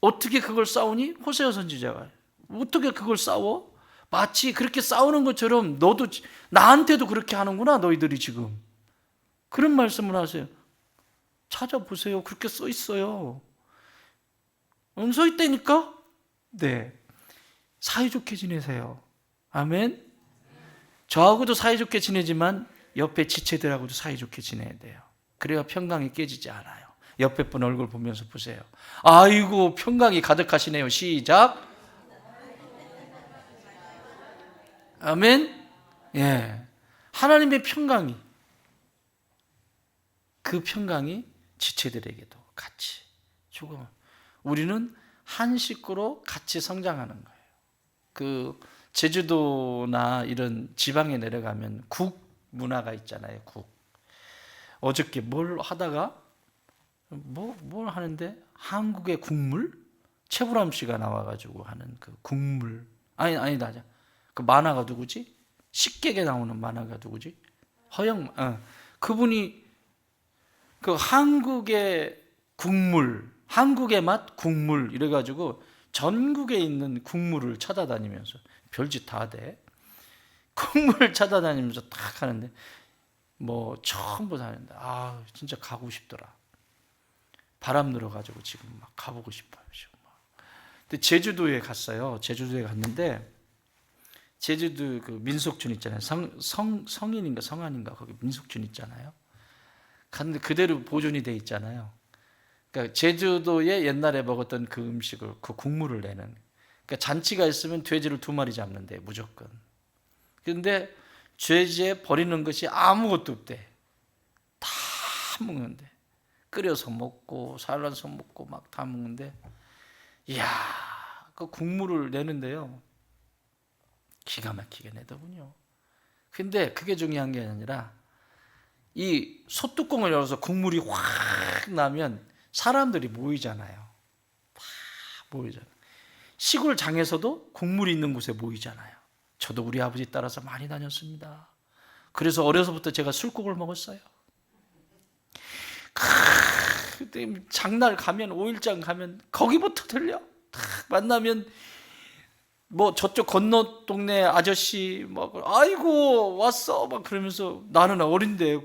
어떻게 그걸 싸우니? 호세아 선지자가. 어떻게 그걸 싸워? 마치 그렇게 싸우는 것처럼 너도 나한테도 그렇게 하는구나, 너희들이 지금. 그런 말씀을 하세요. 찾아보세요. 그렇게 써 있어요. 써 있다니까? 네. 사이좋게 지내세요. 아멘. 저하고도 사이좋게 지내지만 옆에 지체들하고도 사이좋게 지내야 돼요. 그래야 평강이 깨지지 않아요. 옆에 분 얼굴 보면서 보세요. 아이고, 평강이 가득하시네요. 시작. 아멘. 예. 하나님의 평강이, 그 평강이 지체들에게도 같이 주고, 우리는 한 식구로 같이 성장하는 거예요. 그 제주도나 이런 지방에 내려가면 국 문화가 있잖아요. 국. 어저께 뭘 하다가 뭘 하는데 한국의 국물? 최불암 씨가 나와가지고 하는 그 국물. 아니다. 그 만화가 누구지? 식객에 나오는 만화가 누구지? 그분이 그 한국의 국물, 한국의 맛 국물 이래가지고 전국에 있는 국물을 찾아다니면서 별짓 다 돼. 국물을 찾아다니면서 딱 하는데 뭐 처음 보사는데 진짜 가고 싶더라. 바람 들어가지고 지금 막 가보고 싶어요. 지금 막. 근데 제주도에 갔어요. 제주도에 갔는데 제주도 그 민속촌 있잖아요. 성인인가 성안인가 거기 민속촌 있잖아요. 갔는데 그대로 보존이 돼 있잖아요. 그러니까 제주도에 옛날에 먹었던 그 음식을, 그 국물을 내는. 그러니까 잔치가 있으면 돼지를 2마리 잡는데 무조건. 그런데 돼지에 버리는 것이 아무것도 없대. 다 먹는데. 끓여서 먹고 살라서 먹고 막 다 먹는데, 이야, 그 국물을 내는데요, 기가 막히게 내더군요. 근데 그게 중요한 게 아니라 이 소뚜껑을 열어서 국물이 확 나면 사람들이 모이잖아요. 다 모이잖아요. 시골 장에서도 국물이 있는 곳에 모이잖아요. 저도 우리 아버지 따라서 많이 다녔습니다. 그래서 어려서부터 제가 술국을 먹었어요. 그때 장날 가면, 5일장 가면 거기부터 들려. 딱 만나면 뭐 저쪽 건너 동네 아저씨 막 아이고 왔어 막 그러면서, 나는 어린데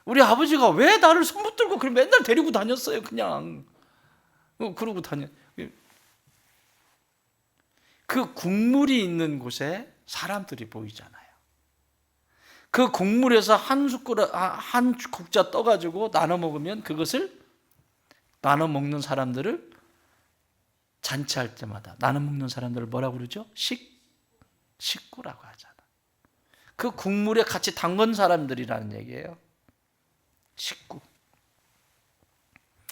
우리 아버지가 왜 나를 손 붙들고 그럼 맨날 데리고 다녔어요. 그냥 그러고 다녀. 그 국물이 있는 곳에 사람들이 모이잖아요. 그 국물에서 한 숟가락, 한 국자 떠가지고 나눠 먹으면 그것을 나눠 먹는 사람들을, 잔치할 때마다 나눠 먹는 사람들을 뭐라고 그러죠? 식구라고 하잖아. 그 국물에 같이 담근 사람들이라는 얘기예요. 식구.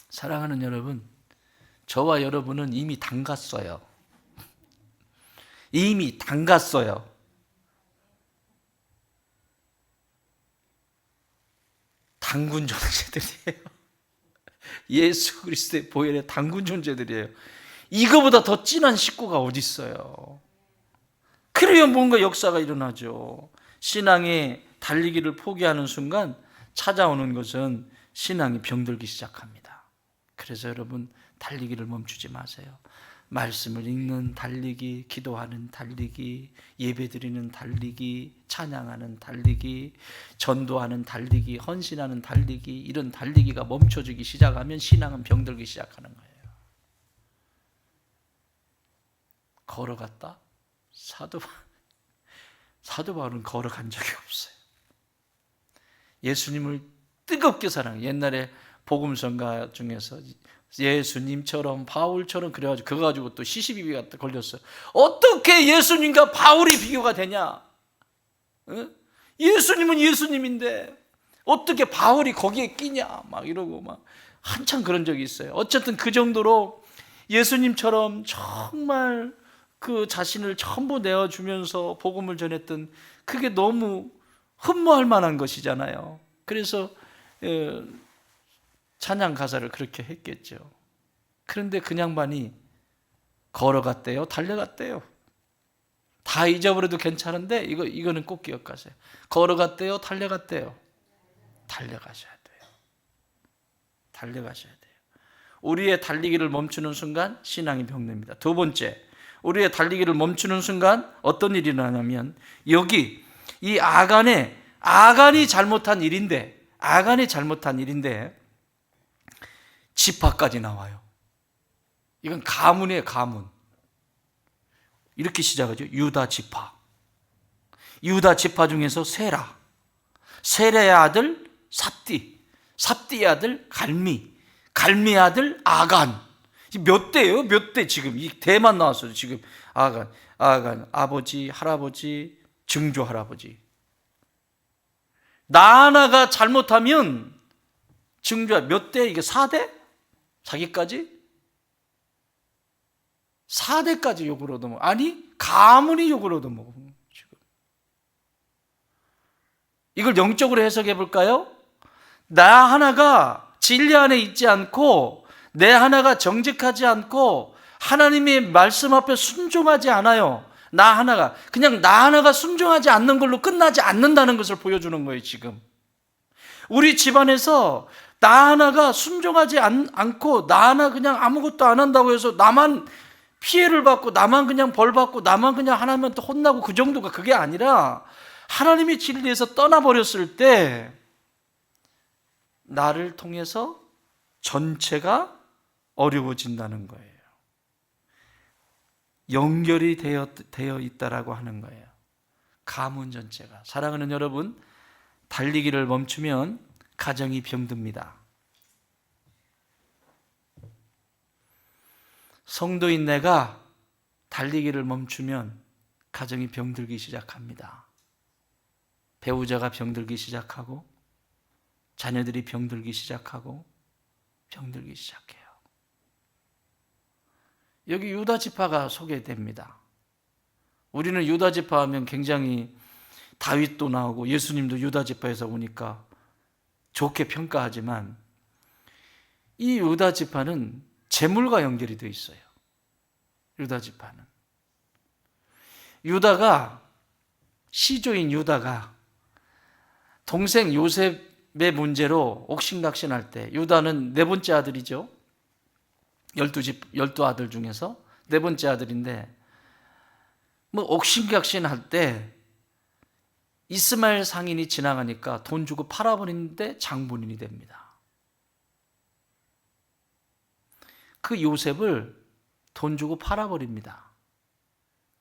사랑하는 여러분, 저와 여러분은 이미 담갔어요. 이미 담갔어요. 당군 존재들이에요. 예수 그리스도의 보혈의 당군 존재들이에요. 이거보다 더 진한 식구가 어디 있어요? 그래야 뭔가 역사가 일어나죠. 신앙의 달리기를 포기하는 순간 찾아오는 것은 신앙이 병들기 시작합니다. 그래서 여러분, 달리기를 멈추지 마세요. 말씀을 읽는 달리기, 기도하는 달리기, 예배드리는 달리기, 찬양하는 달리기, 전도하는 달리기, 헌신하는 달리기, 이런 달리기가 멈춰지기 시작하면 신앙은 병들기 시작하는 거예요. 걸어갔다? 사도 바울은 걸어간 적이 없어요. 예수님을 뜨겁게 사랑해요. 옛날에 복음성가 중에서 예수님처럼 바울처럼 그래가지고 그거 가지고 또 시시비비가 걸렸어요. 어떻게 예수님과 바울이 비교가 되냐? 예수님은 예수님인데 어떻게 바울이 거기에 끼냐? 막 이러고 막 한참 그런 적이 있어요. 어쨌든 그 정도로 예수님처럼 정말 그 자신을 전부 내어주면서 복음을 전했던, 그게 너무 흠모할 만한 것이잖아요. 그래서 찬양 가사를 그렇게 했겠죠. 그런데 그 양반이 걸어갔대요, 달려갔대요. 다 잊어버려도 괜찮은데 이거는 꼭 기억하세요. 걸어갔대요, 달려갔대요. 달려가셔야 돼요. 달려가셔야 돼요. 우리의 달리기를 멈추는 순간 신앙이 병듭니다. 두 번째, 우리의 달리기를 멈추는 순간 어떤 일이 일어나냐면 여기 이 아간이 잘못한 일인데 지파까지 나와요. 이건 가문이에요, 가문. 이렇게 시작하죠. 유다 지파 중에서 세라의 아들 삽디의 아들 갈미의 아들 아간. 몇 대예요? 몇 대. 지금 이 대만 나왔어요. 지금 아간 아버지, 할아버지, 증조 할아버지. 나하나가 잘못하면 증조 몇 대? 이게 4대? 자기까지? 4대까지 욕을 얻어먹어. 아니, 가문이 욕을 얻어먹어. 지금. 이걸 영적으로 해석해 볼까요? 나 하나가 진리 안에 있지 않고 내 하나가 정직하지 않고 하나님의 말씀 앞에 순종하지 않아요. 나 하나가 순종하지 않는 걸로 끝나지 않는다는 것을 보여주는 거예요. 지금 우리 집안에서 나 하나가 순종하지 않고 나 하나 그냥 아무것도 안 한다고 해서 나만 피해를 받고 나만 그냥 벌 받고 나만 그냥 하나님한테 혼나고 그 정도가 그게 아니라 하나님의 진리에서 떠나버렸을 때 나를 통해서 전체가 어려워진다는 거예요. 연결이 되어 있다라고 하는 거예요. 가문 전체가. 사랑하는 여러분, 달리기를 멈추면 가정이 병듭니다. 성도인 내가 달리기를 멈추면 가정이 병들기 시작합니다. 배우자가 병들기 시작하고 자녀들이 병들기 시작해요. 여기 유다 지파가 소개됩니다. 우리는 유다 지파 하면 굉장히 다윗도 나오고 예수님도 유다 지파에서 오니까 좋게 평가하지만 이 유다 지파는 재물과 연결이 되어 있어요. 유다 지파는. 시조인 유다가 동생 요셉의 문제로 옥신각신할 때, 유다는 네 번째 아들이죠. 12아들 중에서 네 번째 아들인데, 옥신각신할 때 이스마엘 상인이 지나가니까 돈 주고 팔아버리는데 장본인이 됩니다. 그 요셉을 돈 주고 팔아버립니다.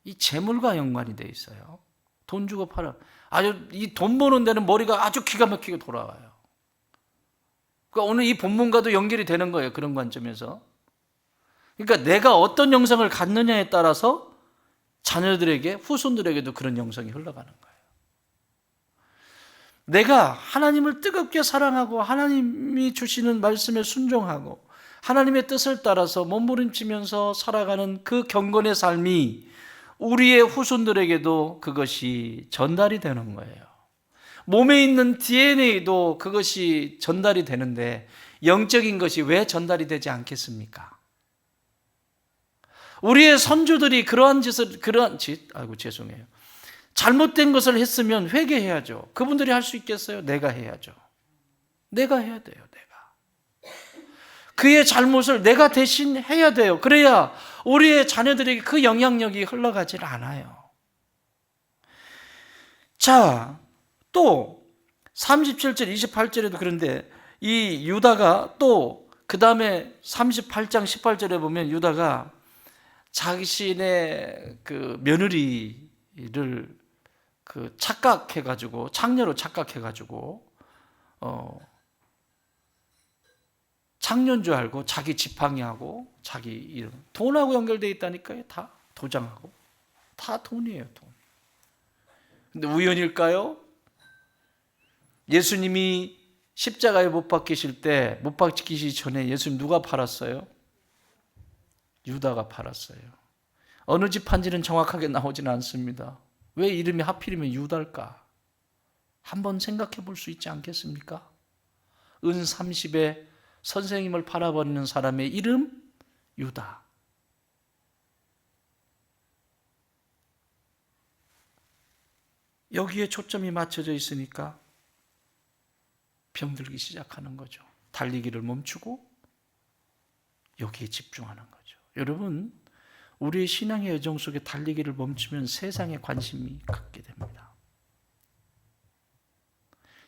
이 재물과 연관이 되어 있어요. 돈 주고 아주 이 돈 버는 데는 머리가 아주 기가 막히게 돌아와요. 그러니까 오늘 이 본문과도 연결이 되는 거예요. 그런 관점에서. 그러니까 내가 어떤 영성을 갖느냐에 따라서 자녀들에게, 후손들에게도 그런 영성이 흘러가는 거예요. 내가 하나님을 뜨겁게 사랑하고 하나님이 주시는 말씀에 순종하고 하나님의 뜻을 따라서 몸부림치면서 살아가는 그 경건의 삶이 우리의 후손들에게도 그것이 전달이 되는 거예요. 몸에 있는 DNA도 그것이 전달이 되는데 영적인 것이 왜 전달이 되지 않겠습니까? 우리의 선조들이 잘못된 것을 했으면 회개해야죠. 그분들이 할 수 있겠어요? 내가 해야죠. 내가 해야 돼요. 그의 잘못을 내가 대신 해야 돼요. 그래야 우리의 자녀들에게 그 영향력이 흘러가질 않아요. 자, 또 37절, 28절에도 그런데 이 유다가 또 그 다음에 38장 18절에 보면 유다가 자신의 그 며느리를 창녀로 착각해가지고 창녀인 줄 알고 자기 지팡이하고 자기 이름, 돈하고 연결되어 있다니까요. 다 도장하고 다 돈이에요. 돈. 근데 우연일까요? 예수님이 십자가에 못 박히실 때, 못 박히시기 전에 예수님 누가 팔았어요? 유다가 팔았어요. 어느 집 판지는 정확하게 나오지는 않습니다. 왜 이름이 하필이면 유다일까? 한번 생각해 볼 수 있지 않겠습니까? 은 30에 선생님을 팔아버리는 사람의 이름 유다. 여기에 초점이 맞춰져 있으니까 병들기 시작하는 거죠. 달리기를 멈추고 여기에 집중하는 거죠. 여러분, 우리의 신앙의 여정 속에 달리기를 멈추면 세상에 관심이 갖게 됩니다.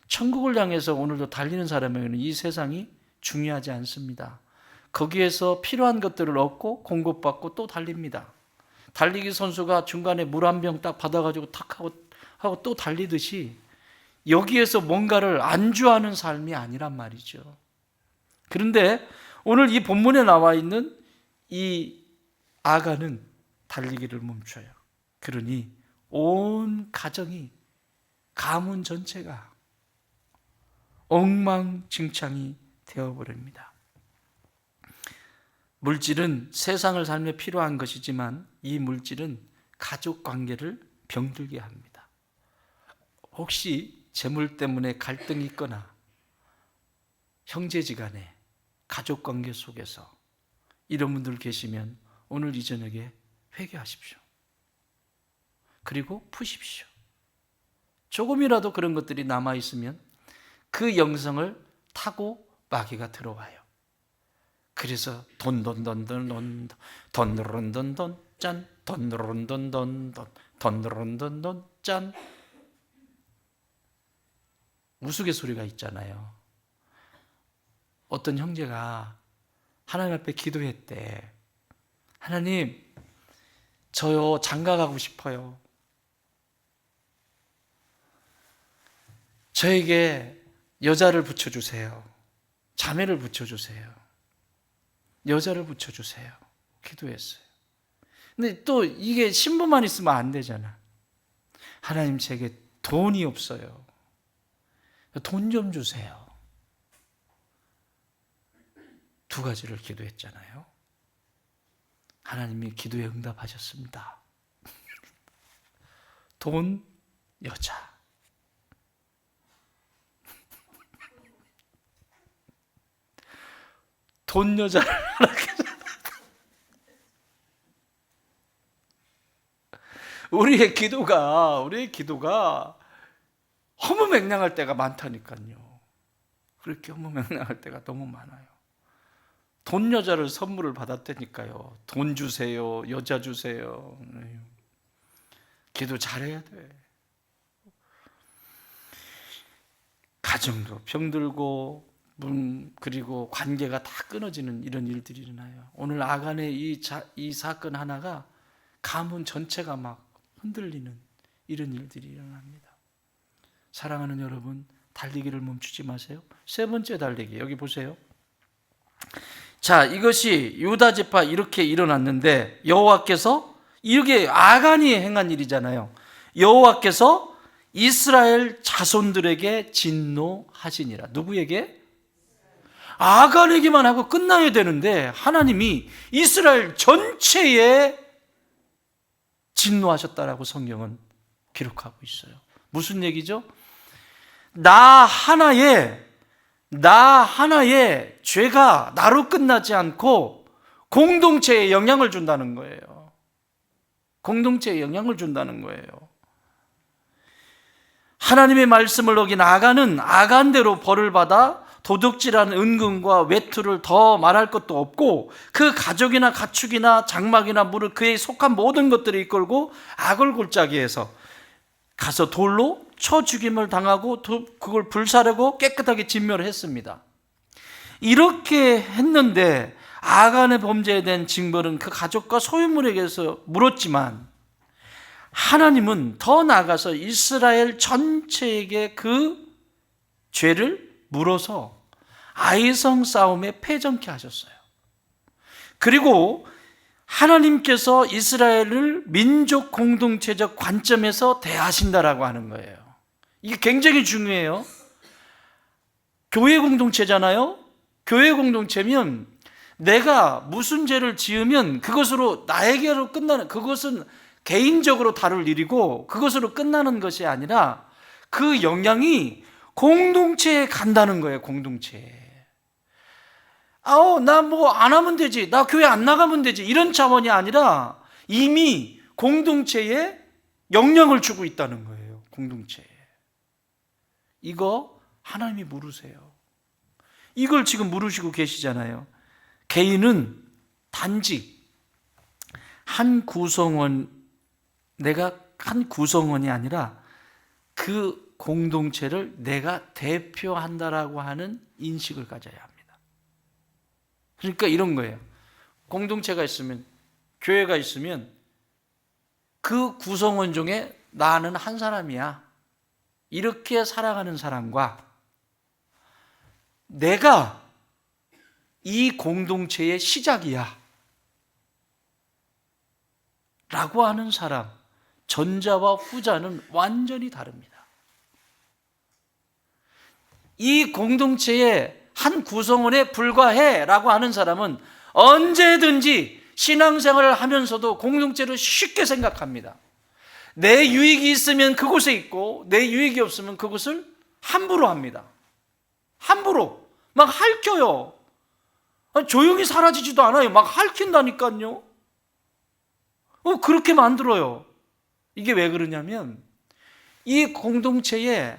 천국을 향해서 오늘도 달리는 사람에게는 이 세상이 중요하지 않습니다. 거기에서 필요한 것들을 얻고 공급받고 또 달립니다. 달리기 선수가 중간에 물 한 병 딱 받아가지고 탁 하고 또 달리듯이 여기에서 뭔가를 안주하는 삶이 아니란 말이죠. 그런데 오늘 이 본문에 나와 있는 이 아간은 달리기를 멈춰요. 그러니 온 가정이, 가문 전체가 엉망진창이 되어버립니다. 물질은 세상을 살며 필요한 것이지만 이 물질은 가족 관계를 병들게 합니다. 혹시 재물 때문에 갈등이 있거나 형제지간에 가족 관계 속에서 이런 분들 계시면 오늘 이 저녁에 회개하십시오. 그리고 푸십시오. 조금이라도 그런 것들이 남아있으면 그 영성을 타고 마귀가 들어와요. 그래서 돈돈돈돈돈 돈돈돈돈 짠 돈돈돈돈 돈돈돈돈 짠 우스갯소리가 있잖아요. 어떤 형제가 하나님 앞에 기도했대. 하나님, 저요 장가 가고 싶어요. 저에게 여자를 붙여주세요. 자매를 붙여주세요. 여자를 붙여주세요. 기도했어요. 근데 또 이게 신부만 있으면 안 되잖아. 하나님, 제게 돈이 없어요. 돈 좀 주세요. 두 가지를 기도했잖아요. 하나님이 기도에 응답하셨습니다. 돈, 여자. 돈, 여자를 우리의 기도가 허무맹랑할 때가 많다니까요. 그렇게 허무맹랑할 때가 너무 많아요. 돈, 여자를 선물을 받았다니까요. 돈 주세요, 여자 주세요. 기도 잘해야 돼. 가정도 병들고 그리고 관계가 다 끊어지는 이런 일들이 일어나요. 오늘 아간의 이 사건 하나가 가문 전체가 막 흔들리는 이런 일들이 일어납니다. 사랑하는 여러분, 달리기를 멈추지 마세요. 세 번째 달리기, 여기 보세요. 자, 이것이 유다 지파 이렇게 일어났는데 여호와께서, 이게 아간이 행한 일이잖아요. 여호와께서 이스라엘 자손들에게 진노하시니라. 누구에게? 아간에게만 하고 끝나야 되는데 하나님이 이스라엘 전체에 진노하셨다라고 성경은 기록하고 있어요. 무슨 얘기죠? 나 하나의 죄가 나로 끝나지 않고 공동체에 영향을 준다는 거예요. 공동체에 영향을 준다는 거예요. 하나님의 말씀을 어긴 아간은 아간대로 벌을 받아 도둑질한 은근과 외투를 더 말할 것도 없고 그 가족이나 가축이나 장막이나 물을 그에 속한 모든 것들을 이끌고 악을 골짜기에서 가서 돌로 쳐 죽임을 당하고 그걸 불사르고 깨끗하게 진멸했습니다. 이렇게 했는데 아간의 범죄에 대한 징벌은 그 가족과 소유물에게서 물었지만 하나님은 더 나아가서 이스라엘 전체에게 그 죄를 물어서 아이성 싸움에 패전케 하셨어요. 그리고 하나님께서 이스라엘을 민족 공동체적 관점에서 대하신다라고 하는 거예요. 이게 굉장히 중요해요. 교회 공동체잖아요. 교회 공동체면 내가 무슨 죄를 지으면 그것으로 나에게로 끝나는, 그것은 개인적으로 다룰 일이고 그것으로 끝나는 것이 아니라 그 영향이 공동체에 간다는 거예요. 공동체에. 나 뭐 안 하면 되지, 나 교회 안 나가면 되지, 이런 차원이 아니라 이미 공동체에 영향을 주고 있다는 거예요. 공동체에. 이거 하나님이 물으세요. 이걸 지금 물으시고 계시잖아요. 개인은 단지 한 구성원, 내가 한 구성원이 아니라 그 공동체를 내가 대표한다라고 하는 인식을 가져야 합니다. 그러니까 이런 거예요. 공동체가 있으면, 교회가 있으면 그 구성원 중에 나는 한 사람이야. 이렇게 살아가는 사람과 내가 이 공동체의 시작이야 라고 하는 사람, 전자와 후자는 완전히 다릅니다. 이 공동체의 한 구성원에 불과해 라고 하는 사람은 언제든지 신앙생활을 하면서도 공동체를 쉽게 생각합니다. 내 유익이 있으면 그곳에 있고 내 유익이 없으면 그것을 함부로 합니다. 함부로 막 핥혀요. 조용히 사라지지도 않아요. 막 핥힌다니까요. 그렇게 만들어요. 이게 왜 그러냐면 이 공동체에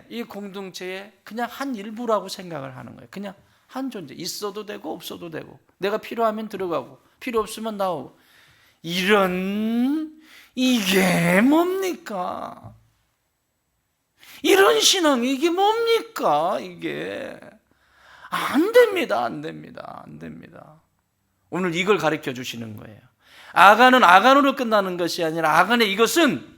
그냥 한 일부라고 생각을 하는 거예요. 그냥 한 존재, 있어도 되고 없어도 되고, 내가 필요하면 들어가고 필요 없으면 나오고. 이게 뭡니까? 이런 신앙, 이게 뭡니까? 이게 안 됩니다. 안 됩니다. 안 됩니다. 오늘 이걸 가르쳐 주시는 거예요. 아간은 아간으로 끝나는 것이 아니라, 아간의 이것은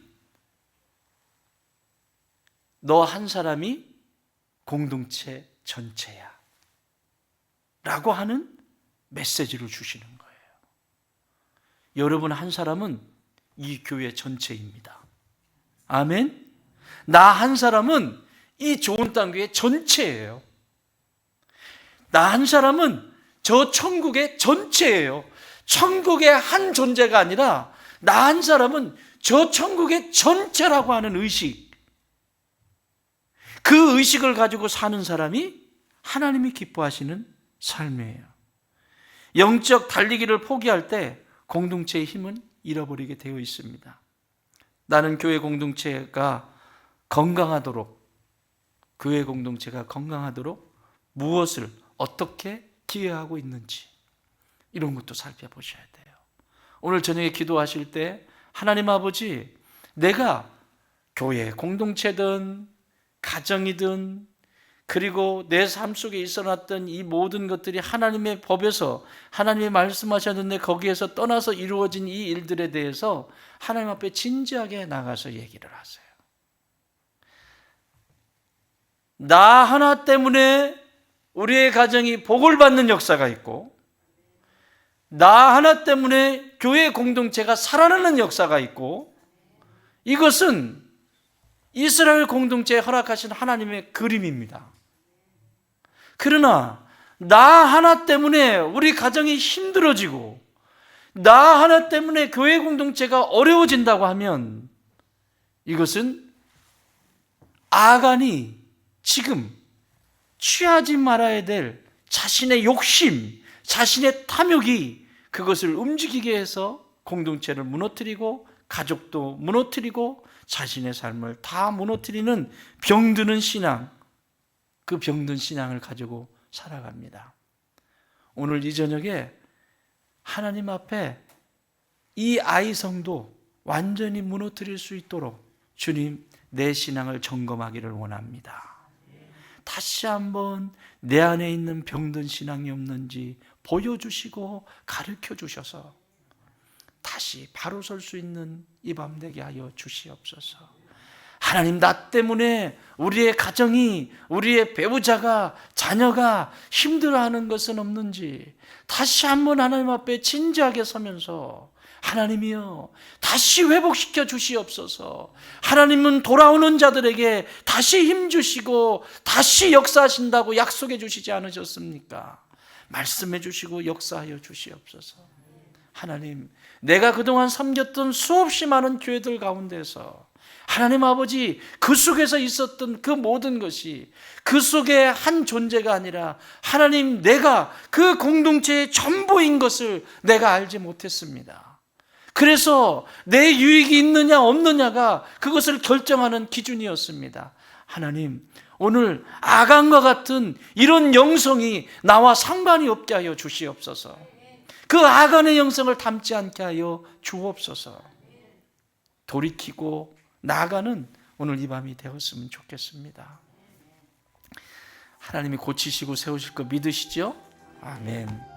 너 한 사람이 공동체 전체야 라고 하는 메시지를 주시는 거예요. 여러분 한 사람은 이 교회 전체입니다. 아멘. 나 한 사람은 이 좋은 땅교회 전체예요. 나 한 사람은 저 천국의 전체예요. 천국의 한 존재가 아니라 나 한 사람은 저 천국의 전체라고 하는 의식, 그 의식을 가지고 사는 사람이 하나님이 기뻐하시는 삶이에요. 영적 달리기를 포기할 때 공동체의 힘은 잃어버리게 되어 있습니다. 나는 교회 공동체가 건강하도록, 교회 공동체가 건강하도록 무엇을 어떻게 기여하고 있는지, 이런 것도 살펴보셔야 돼요. 오늘 저녁에 기도하실 때 하나님 아버지, 내가 교회 공동체든 가정이든 그리고 내 삶 속에 있어놨던 이 모든 것들이 하나님의 법에서 하나님이 말씀하셨는데 거기에서 떠나서 이루어진 이 일들에 대해서 하나님 앞에 진지하게 나가서 얘기를 하세요. 나 하나 때문에 우리의 가정이 복을 받는 역사가 있고, 나 하나 때문에 교회 공동체가 살아나는 역사가 있고, 이것은 이스라엘 공동체에 허락하신 하나님의 그림입니다. 그러나 나 하나 때문에 우리 가정이 힘들어지고, 나 하나 때문에 교회 공동체가 어려워진다고 하면 이것은 아간이 지금 취하지 말아야 될 자신의 욕심, 자신의 탐욕이 그것을 움직이게 해서 공동체를 무너뜨리고 가족도 무너뜨리고 자신의 삶을 다 무너뜨리는 병드는 신앙, 그 병든 신앙을 가지고 살아갑니다. 오늘 이 저녁에 하나님 앞에 이 아이성도 완전히 무너뜨릴 수 있도록 주님, 내 신앙을 점검하기를 원합니다. 다시 한번 내 안에 있는 병든 신앙이 없는지 보여주시고 가르쳐 주셔서 다시 바로 설 수 있는 이 밤 되게 하여 주시옵소서. 하나님, 나 때문에 우리의 가정이, 우리의 배우자가, 자녀가 힘들어하는 것은 없는지 다시 한번 하나님 앞에 진지하게 서면서 하나님이여 다시 회복시켜 주시옵소서. 하나님은 돌아오는 자들에게 다시 힘 주시고 다시 역사하신다고 약속해 주시지 않으셨습니까? 말씀해 주시고 역사하여 주시옵소서. 하나님, 내가 그동안 섬겼던 수없이 많은 교회들 가운데서 하나님 아버지, 그 속에서 있었던 그 모든 것이 그 속에 한 존재가 아니라 하나님, 내가 그 공동체의 전부인 것을 내가 알지 못했습니다. 그래서 내 유익이 있느냐 없느냐가 그것을 결정하는 기준이었습니다. 하나님, 오늘 아간과 같은 이런 영성이 나와 상관이 없게 하여 주시옵소서. 그 악한의 영성을 담지 않게 하여 주옵소서. 돌이키고 나아가는 오늘 이 밤이 되었으면 좋겠습니다. 하나님이 고치시고 세우실 거 믿으시죠? 아멘.